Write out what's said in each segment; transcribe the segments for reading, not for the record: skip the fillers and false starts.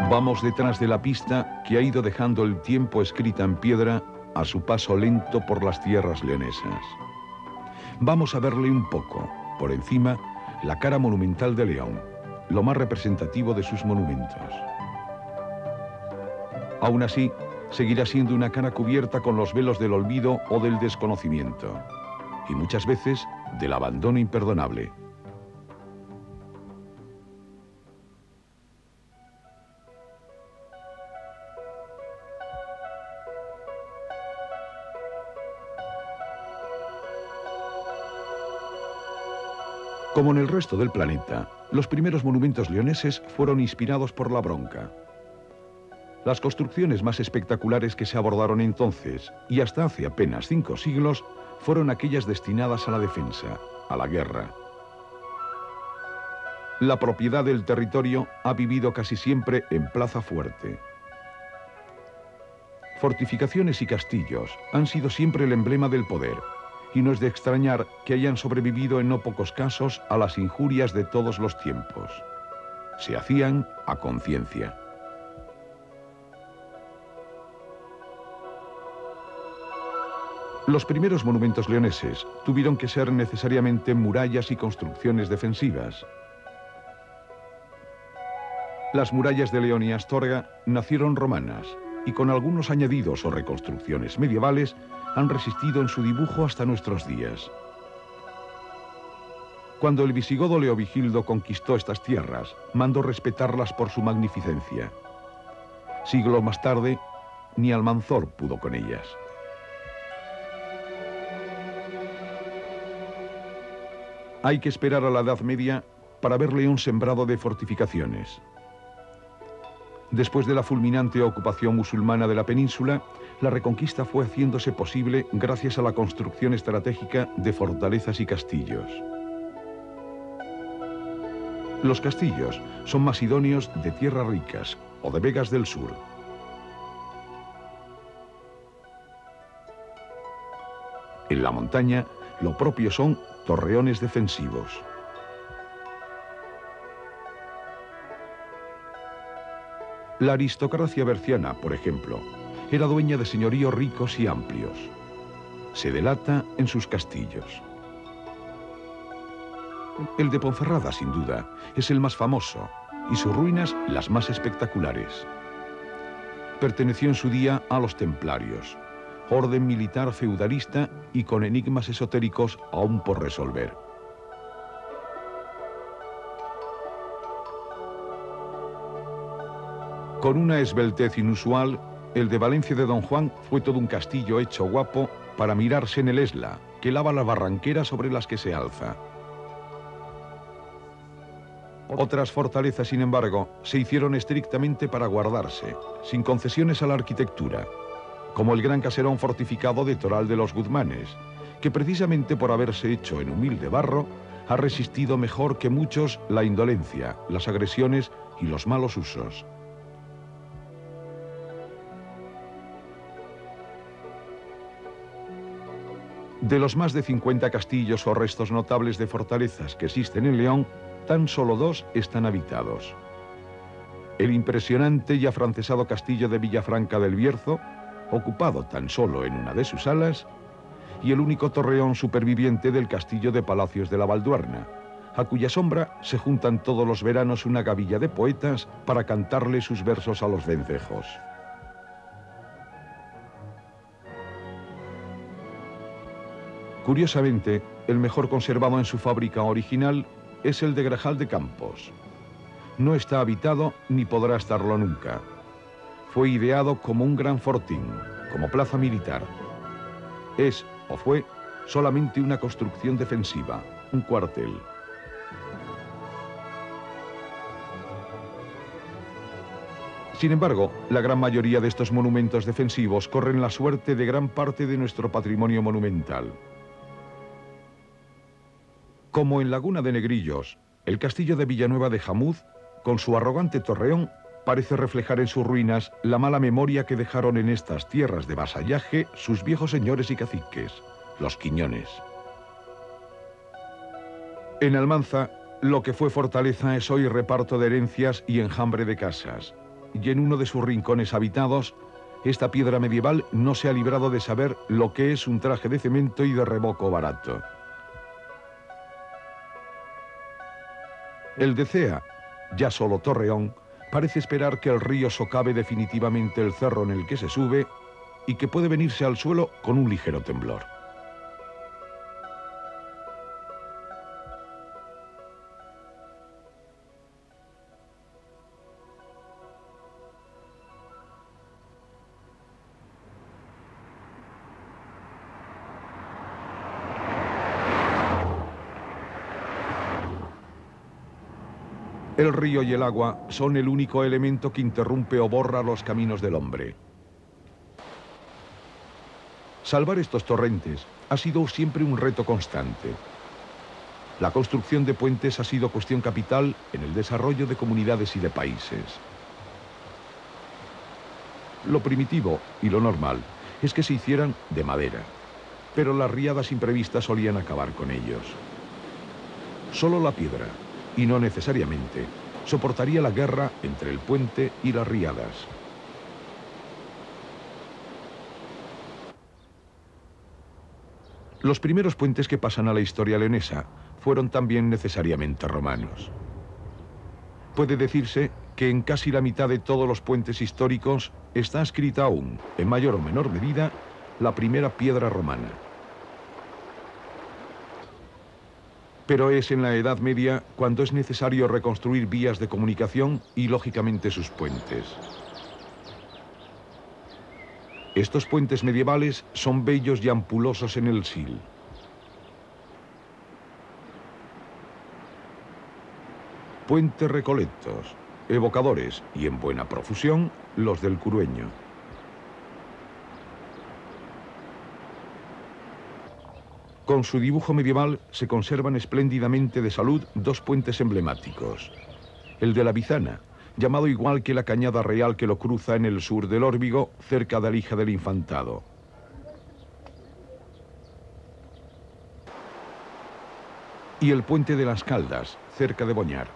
Vamos detrás de la pista que ha ido dejando el tiempo escrita en piedra a su paso lento por las tierras leonesas. Vamos a verle un poco, por encima, la cara monumental de León, lo más representativo de sus monumentos. Aún así, seguirá siendo una cara cubierta con los velos del olvido o del desconocimiento, y muchas veces del abandono imperdonable. Como en el resto del planeta, los primeros monumentos leoneses fueron inspirados por la bronca. Las construcciones más espectaculares que se abordaron entonces, y hasta hace apenas 5 siglos, fueron aquellas destinadas a la defensa, a la guerra. La propiedad del territorio ha vivido casi siempre en plaza fuerte. Fortificaciones y castillos han sido siempre el emblema del poder, y no es de extrañar que hayan sobrevivido en no pocos casos a las injurias de todos los tiempos. Se hacían a conciencia. Los primeros monumentos leoneses tuvieron que ser necesariamente murallas y construcciones defensivas. Las murallas de León y Astorga nacieron romanas y con algunos añadidos o reconstrucciones medievales han resistido en su dibujo hasta nuestros días. Cuando el visigodo Leovigildo conquistó estas tierras, mandó respetarlas por su magnificencia. Siglos más tarde, ni Almanzor pudo con ellas. Hay que esperar a la Edad Media para ver León sembrado de fortificaciones. Después de la fulminante ocupación musulmana de la península, la reconquista fue haciéndose posible gracias a la construcción estratégica de fortalezas y castillos. Los castillos son más idóneos de tierras ricas o de vegas del sur. En la montaña, lo propio son torreones defensivos. La aristocracia berciana, por ejemplo, era dueña de señoríos ricos y amplios. Se delata en sus castillos. El de Ponferrada, sin duda, es el más famoso y sus ruinas las más espectaculares. Perteneció en su día a los templarios, orden militar feudalista y con enigmas esotéricos aún por resolver. Con una esbeltez inusual, el de Valencia de Don Juan fue todo un castillo hecho guapo para mirarse en el Esla, que lava las barranqueras sobre las que se alza. Otras fortalezas, sin embargo, se hicieron estrictamente para guardarse, sin concesiones a la arquitectura, como el gran caserón fortificado de Toral de los Guzmanes, que precisamente por haberse hecho en humilde barro, ha resistido mejor que muchos la indolencia, las agresiones y los malos usos. De los más de 50 castillos o restos notables de fortalezas que existen en León, tan solo 2 están habitados. El impresionante y afrancesado castillo de Villafranca del Bierzo, ocupado tan solo en una de sus alas, y el único torreón superviviente del castillo de Palacios de la Valduarna, a cuya sombra se juntan todos los veranos una gavilla de poetas para cantarle sus versos a los vencejos. Curiosamente, el mejor conservado en su fábrica original es el de Grajal de Campos. No está habitado ni podrá estarlo nunca. Fue ideado como un gran fortín, como plaza militar. Es, o fue, solamente una construcción defensiva, un cuartel. Sin embargo, la gran mayoría de estos monumentos defensivos corren la suerte de gran parte de nuestro patrimonio monumental. Como en Laguna de Negrillos, el castillo de Villanueva de Jamuz, con su arrogante torreón, parece reflejar en sus ruinas la mala memoria que dejaron en estas tierras de vasallaje sus viejos señores y caciques, los Quiñones. En Almanza, lo que fue fortaleza es hoy reparto de herencias y enjambre de casas, y en uno de sus rincones habitados, esta piedra medieval no se ha librado de saber lo que es un traje de cemento y de revoco barato. El de Cea, ya solo torreón, parece esperar que el río socave definitivamente el cerro en el que se sube y que puede venirse al suelo con un ligero temblor. El río y el agua son el único elemento que interrumpe o borra los caminos del hombre. Salvar estos torrentes ha sido siempre un reto constante. La construcción de puentes ha sido cuestión capital en el desarrollo de comunidades y de países. Lo primitivo y lo normal es que se hicieran de madera, pero las riadas imprevistas solían acabar con ellos. Solo la piedra, y no necesariamente, soportaría la guerra entre el puente y las riadas. Los primeros puentes que pasan a la historia leonesa fueron también necesariamente romanos. Puede decirse que en casi la mitad de todos los puentes históricos está escrita aún, en mayor o menor medida, la primera piedra romana. Pero es en la Edad Media cuando es necesario reconstruir vías de comunicación y, lógicamente, sus puentes. Estos puentes medievales son bellos y ampulosos en el Sil. Puentes recoletos, evocadores y en buena profusión los del Curueño. Con su dibujo medieval se conservan espléndidamente de salud dos puentes emblemáticos. El de la Bizana, llamado igual que la cañada real que lo cruza en el sur del Órbigo, cerca de Alija del Infantado. Y el puente de las Caldas, cerca de Boñar.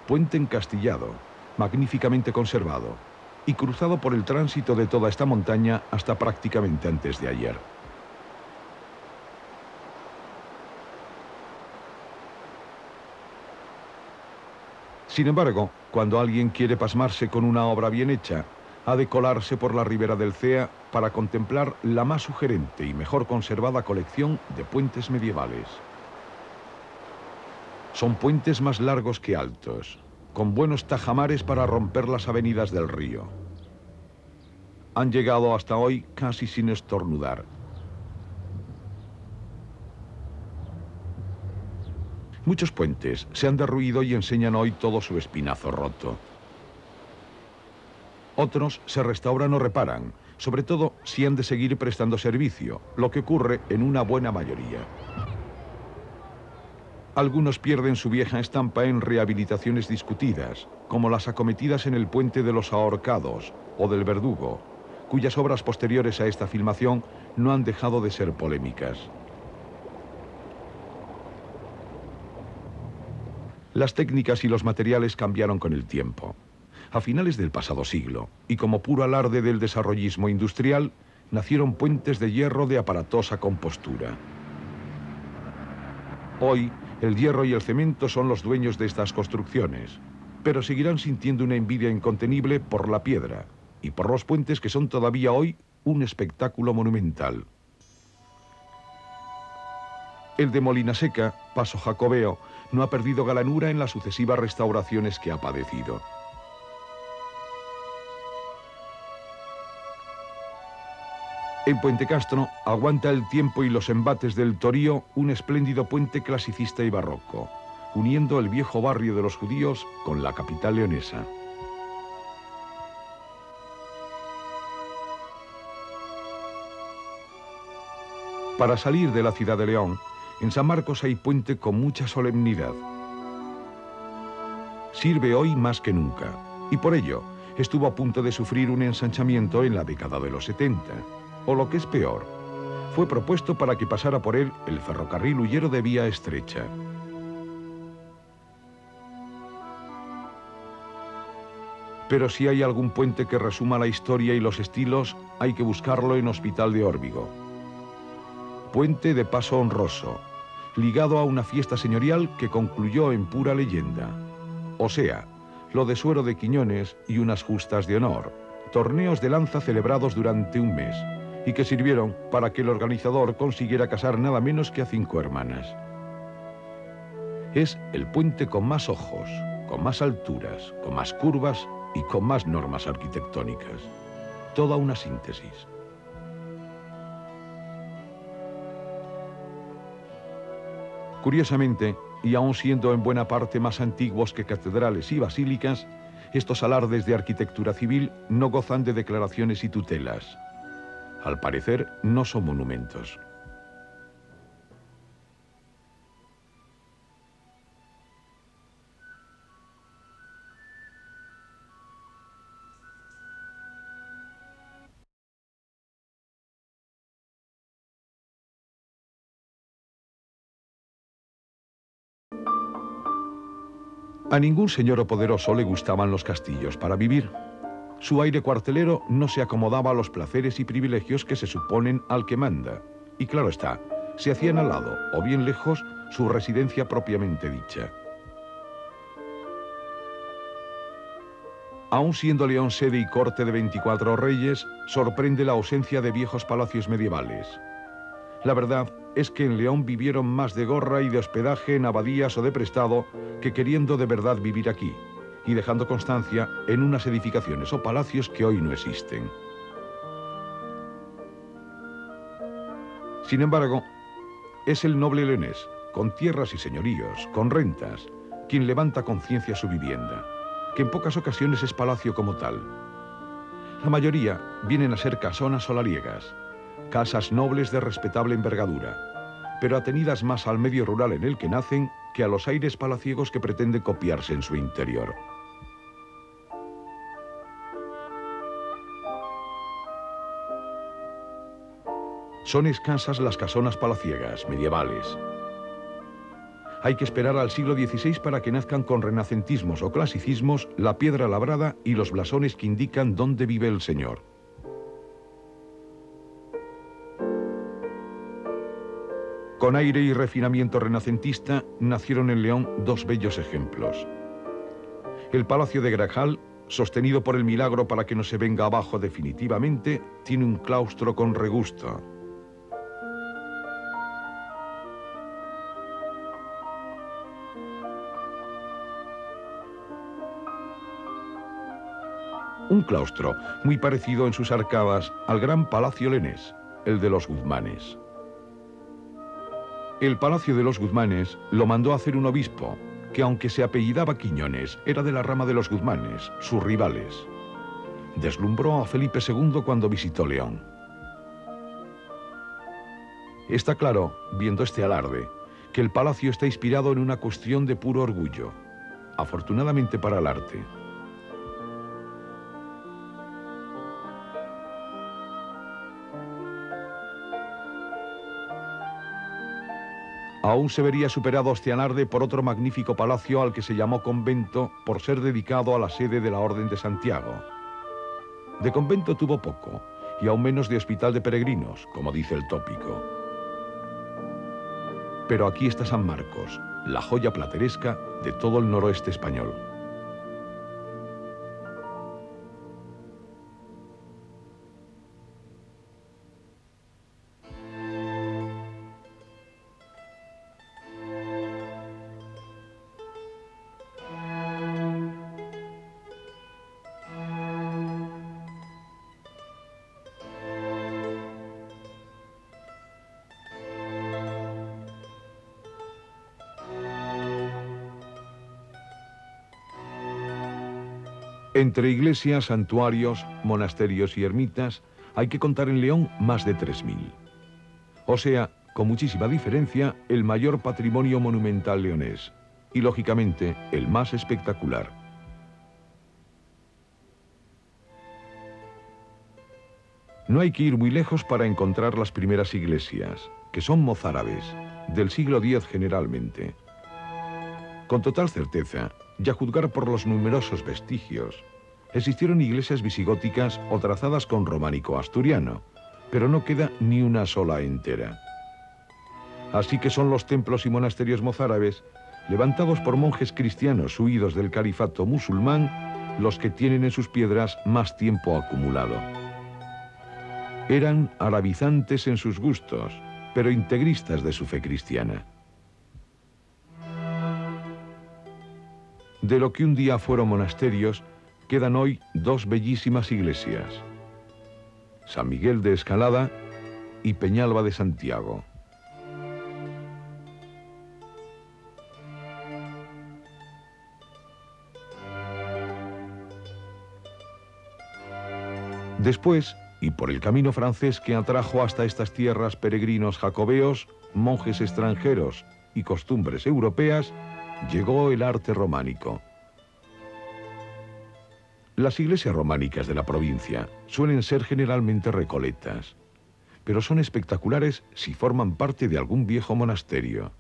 Puente encastillado, magníficamente conservado, y cruzado por el tránsito de toda esta montaña hasta prácticamente antes de ayer. Sin embargo, cuando alguien quiere pasmarse con una obra bien hecha, ha de colarse por la ribera del Cea para contemplar la más sugerente y mejor conservada colección de puentes medievales. Son puentes más largos que altos, con buenos tajamares para romper las avenidas del río. Han llegado hasta hoy casi sin estornudar. Muchos puentes se han derruido y enseñan hoy todo su espinazo roto. Otros se restauran o reparan, sobre todo si han de seguir prestando servicio, lo que ocurre en una buena mayoría. Algunos pierden su vieja estampa en rehabilitaciones discutidas, como las acometidas en el puente de los Ahorcados o del Verdugo, cuyas obras posteriores a esta filmación no han dejado de ser polémicas. Las técnicas y los materiales cambiaron con el tiempo. A finales del pasado siglo, y como puro alarde del desarrollismo industrial, nacieron puentes de hierro de aparatosa compostura. Hoy, el hierro y el cemento son los dueños de estas construcciones, pero seguirán sintiendo una envidia incontenible por la piedra y por los puentes que son todavía hoy un espectáculo monumental. El de Molinaseca, paso jacobeo, no ha perdido galanura en las sucesivas restauraciones que ha padecido. En Puente Castro aguanta el tiempo y los embates del Torío un espléndido puente clasicista y barroco, uniendo el viejo barrio de los judíos con la capital leonesa. Para salir de la ciudad de León, en San Marcos hay puente con mucha solemnidad. Sirve hoy más que nunca, y por ello estuvo a punto de sufrir un ensanchamiento en la década de los 70. O lo que es peor, fue propuesto para que pasara por él el ferrocarril huyero de vía estrecha. Pero si hay algún puente que resuma la historia y los estilos, hay que buscarlo en Hospital de Órbigo. Puente de paso honroso, ligado a una fiesta señorial que concluyó en pura leyenda. O sea, lo de Suero de Quiñones y unas justas de honor, torneos de lanza celebrados durante un mes, y que sirvieron para que el organizador consiguiera casar nada menos que a 5 hermanas. Es el puente con más ojos, con más alturas, con más curvas y con más normas arquitectónicas. Toda una síntesis. Curiosamente, y aun siendo en buena parte más antiguos que catedrales y basílicas, estos alardes de arquitectura civil no gozan de declaraciones y tutelas. Al parecer, no son monumentos. A ningún señor o poderoso le gustaban los castillos para vivir. Su aire cuartelero no se acomodaba a los placeres y privilegios que se suponen al que manda. Y claro está, se hacían al lado o bien lejos su residencia propiamente dicha. Aun siendo León sede y corte de 24 reyes, sorprende la ausencia de viejos palacios medievales. La verdad es que en León vivieron más de gorra y de hospedaje en abadías o de prestado que queriendo de verdad vivir aquí, y dejando constancia en unas edificaciones o palacios que hoy no existen. Sin embargo, es el noble leonés, con tierras y señoríos, con rentas, quien levanta conciencia su vivienda, que en pocas ocasiones es palacio como tal. La mayoría vienen a ser casonas solariegas, casas nobles de respetable envergadura, pero atenidas más al medio rural en el que nacen que a los aires palaciegos que pretenden copiarse en su interior. Son escasas las casonas palaciegas medievales. Hay que esperar al siglo XVI para que nazcan con renacentismos o clasicismos la piedra labrada y los blasones que indican dónde vive el señor. Con aire y refinamiento renacentista nacieron en León dos bellos ejemplos. El Palacio de Grajal, sostenido por el milagro para que no se venga abajo definitivamente, tiene un claustro con regusto. Un claustro muy parecido en sus arcadas al gran Palacio leonés, el de los Guzmanes. El Palacio de los Guzmanes lo mandó a hacer un obispo, que aunque se apellidaba Quiñones, era de la rama de los Guzmanes, sus rivales. Deslumbró a Felipe II cuando visitó León. Está claro, viendo este alarde, que el palacio está inspirado en una cuestión de puro orgullo, afortunadamente para el arte. Aún se vería superado este alarde por otro magnífico palacio al que se llamó convento por ser dedicado a la sede de la Orden de Santiago. De convento tuvo poco, y aún menos de hospital de peregrinos, como dice el tópico. Pero aquí está San Marcos, la joya plateresca de todo el noroeste español. Entre iglesias, santuarios, monasterios y ermitas, hay que contar en León más de 3000. O sea, con muchísima diferencia, el mayor patrimonio monumental leonés, y lógicamente, el más espectacular. No hay que ir muy lejos para encontrar las primeras iglesias, que son mozárabes, del siglo X generalmente. Con total certeza, y a juzgar por los numerosos vestigios, Existieron iglesias visigóticas o trazadas con románico asturiano, pero no queda ni una sola entera. Así que son los templos y monasterios mozárabes, levantados por monjes cristianos huidos del califato musulmán, los que tienen en sus piedras más tiempo acumulado. Eran arabizantes en sus gustos, pero integristas de su fe cristiana. De lo que un día fueron monasterios, quedan hoy dos bellísimas iglesias: San Miguel de Escalada y Peñalba de Santiago. Después, y por el camino francés que atrajo hasta estas tierras peregrinos jacobeos, monjes extranjeros y costumbres europeas, llegó el arte románico. Las iglesias románicas de la provincia suelen ser generalmente recoletas, pero son espectaculares si forman parte de algún viejo monasterio.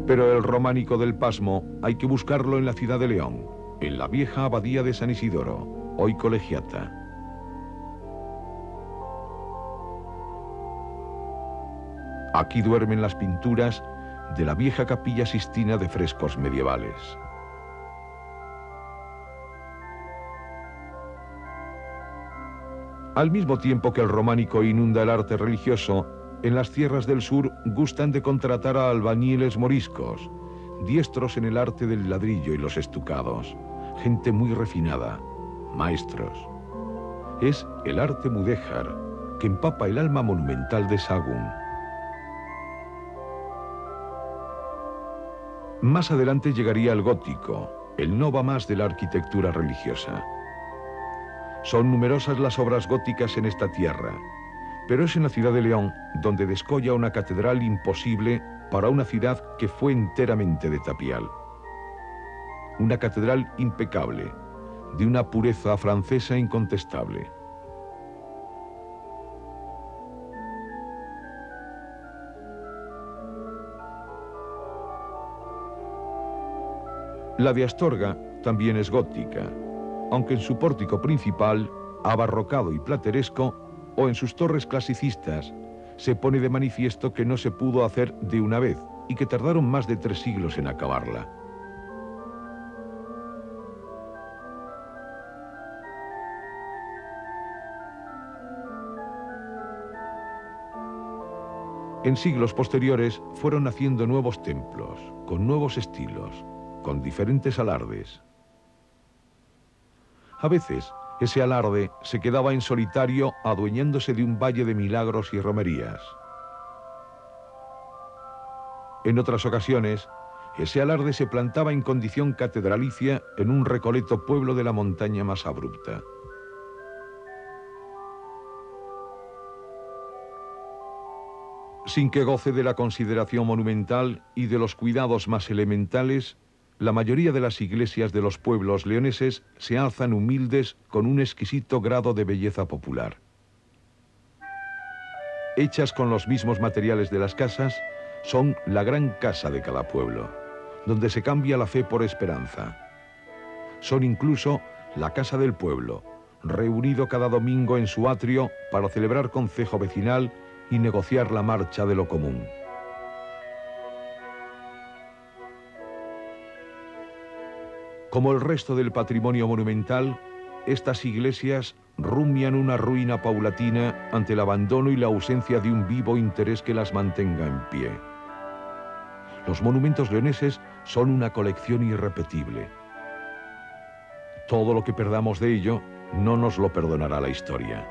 Pero el románico del Pasmo hay que buscarlo en la ciudad de León, en la vieja abadía de San Isidoro, hoy colegiata. Aquí duermen las pinturas de la vieja capilla sistina de frescos medievales. Al mismo tiempo que el románico inunda el arte religioso, en las tierras del sur gustan de contratar a albañiles moriscos, diestros en el arte del ladrillo y los estucados, gente muy refinada, maestros. Es el arte mudéjar que empapa el alma monumental de Sahagún. Más adelante llegaría el gótico, el no va más de la arquitectura religiosa. Son numerosas las obras góticas en esta tierra, pero es en la ciudad de León donde descolla una catedral imposible para una ciudad que fue enteramente de tapial. Una catedral impecable, de una pureza francesa incontestable. La de Astorga también es gótica, aunque en su pórtico principal, abarrocado y plateresco, o en sus torres clasicistas, se pone de manifiesto que no se pudo hacer de una vez y que tardaron más de 3 siglos en acabarla. En siglos posteriores fueron naciendo nuevos templos, con nuevos estilos, con diferentes alardes. A veces, ese alarde se quedaba en solitario adueñándose de un valle de milagros y romerías. En otras ocasiones, ese alarde se plantaba en condición catedralicia en un recoleto pueblo de la montaña más abrupta. Sin que goce de la consideración monumental y de los cuidados más elementales, la mayoría de las iglesias de los pueblos leoneses se alzan humildes con un exquisito grado de belleza popular. Hechas con los mismos materiales de las casas, son la gran casa de cada pueblo, donde se cambia la fe por esperanza. Son incluso la casa del pueblo, reunido cada domingo en su atrio para celebrar concejo vecinal y negociar la marcha de lo común. Como el resto del patrimonio monumental, estas iglesias rumian una ruina paulatina ante el abandono y la ausencia de un vivo interés que las mantenga en pie. Los monumentos leoneses son una colección irrepetible. Todo lo que perdamos de ello no nos lo perdonará la historia.